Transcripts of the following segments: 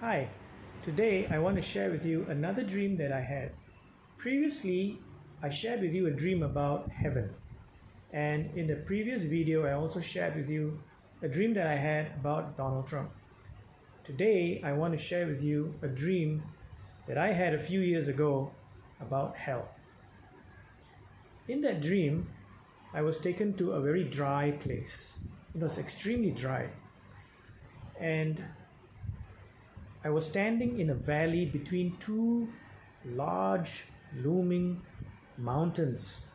Hi, today I want to share with you another dream that I had. Previously, I shared with you a dream about heaven, and in the previous video, I also shared with you a dream that I had about Donald Trump. Today, I want to share with you a dream that I had a few years ago about hell. In that dream, I was taken to a very dry place. It was extremely dry, and I was standing in a valley between two large looming mountains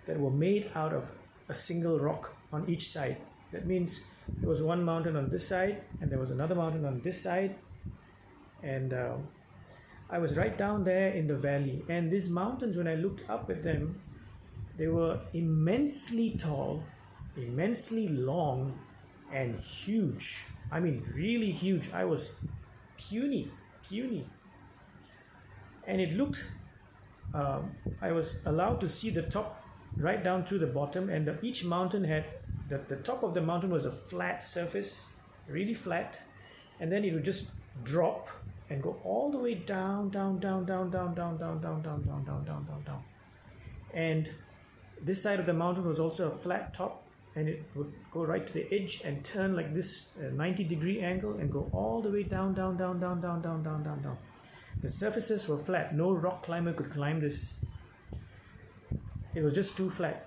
that were made out of a single rock on each side. That means there was one mountain on this side and there was another mountain on this side, and I was right down there in the valley. And these mountains, when I looked up at them, they were immensely tall, immensely long, and huge. I mean, really huge. I was puny, and it looked, I was allowed to see the top right down to the bottom, and each mountain had, the top of the mountain was a flat surface, really flat, and then it would just drop and go all the way down, and this side of the mountain was also a flat top, and it would go right to the edge and turn like this 90-degree angle and go all the way down. The surfaces were flat. No rock climber could climb this. It was just too flat,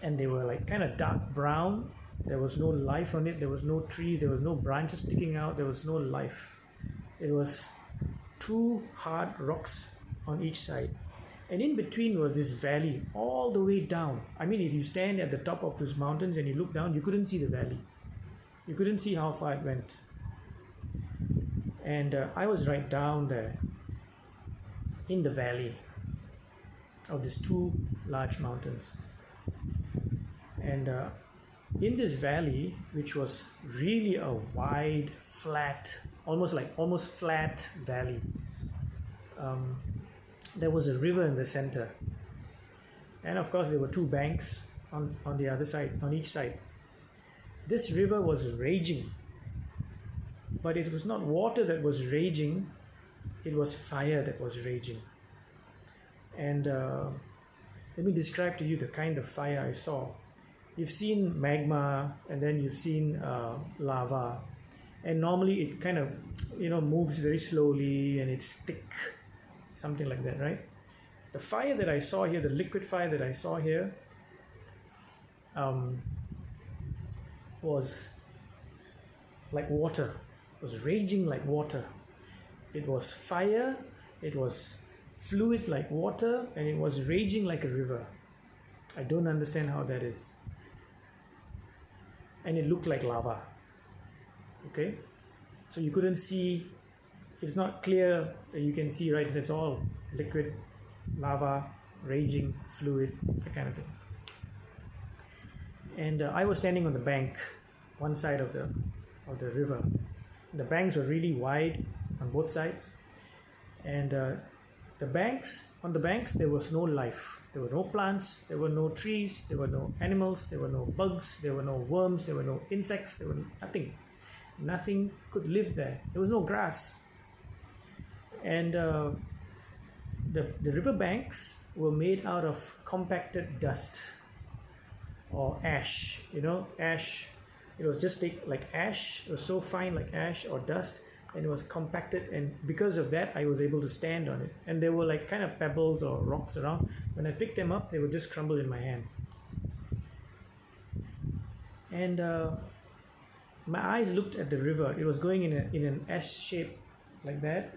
and they were like kind of dark brown. There was no life on it. There was no trees. There was no branches sticking out. There was no life. It was two hard rocks on each side. And in between was this valley all the way down. I mean, if you stand at the top of those mountains and you look down, you couldn't see the valley. You couldn't see how far it went. And I was right down there in the valley of these two large mountains. And in this valley, which was really a wide, flat, almost flat valley, there was a river in the center, and of course there were two banks on the other side, on each side. This river was raging, but it was not water that was raging, it was fire that was raging. And let me describe to you the kind of fire I saw. You've seen magma, and then you've seen lava, and normally it kind of moves very slowly and it's thick, something like that, right? The fire that I saw here, the liquid fire that I saw here, was like water. It was raging like water. It was fire, it was fluid like water, and it was raging like a river. I don't understand how that is. And it looked like lava. Okay? So you couldn't see. It's not clear that you can see, right? It's all liquid, lava, raging, fluid, that kind of thing. And I was standing on the bank, one side of the river. The banks were really wide on both sides, and on the banks there was no life. There were no plants, there were no trees, there were no animals, there were no bugs, there were no worms, there were no insects, there were nothing. Nothing could live there. There was no grass. And the river banks were made out of compacted dust or ash. Ash. It was just like ash. It was so fine, like ash or dust, and it was compacted. And because of that, I was able to stand on it. And there were like kind of pebbles or rocks around. When I picked them up, they would just crumble in my hand. And my eyes looked at the river. It was going in an S shape, like that,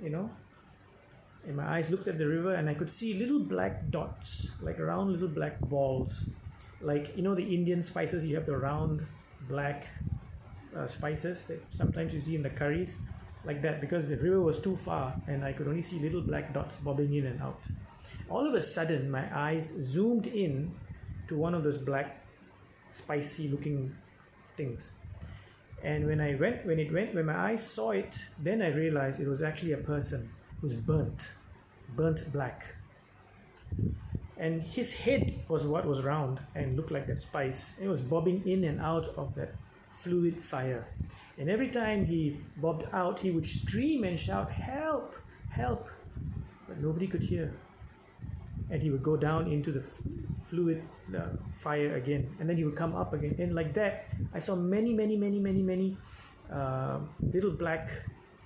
And my eyes looked at the river, and I could see little black dots, like round little black balls. Like, the Indian spices, you have the round black spices that sometimes you see in the curries, like that, because the river was too far and I could only see little black dots bobbing in and out. All of a sudden, my eyes zoomed in to one of those black, spicy looking things. And when my eyes saw it, then I realized it was actually a person who was burnt black. And his head was what was round and looked like that spice. It was bobbing in and out of that fluid fire. And every time he bobbed out, he would scream and shout, "Help! Help!" But nobody could hear. And he would go down into the fluid fire again, and then he would come up again. And like that, I saw many little black,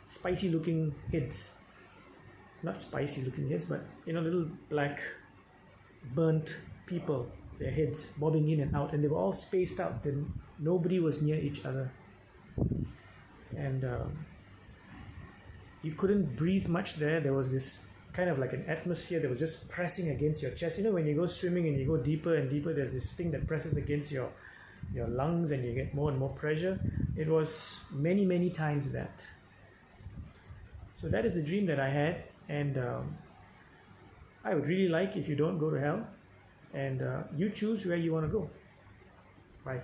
spicy looking heads. Not spicy looking heads, but little black, burnt people, their heads bobbing in and out, and they were all spaced out. Then nobody was near each other. And you couldn't breathe much there. There was this kind of like an atmosphere that was just pressing against your chest. When you go swimming and you go deeper and deeper, there's this thing that presses against your lungs, and you get more and more pressure. It was many times that. So that is the dream that I had, and I would really like if you don't go to hell, and you choose where you want to go. Bye.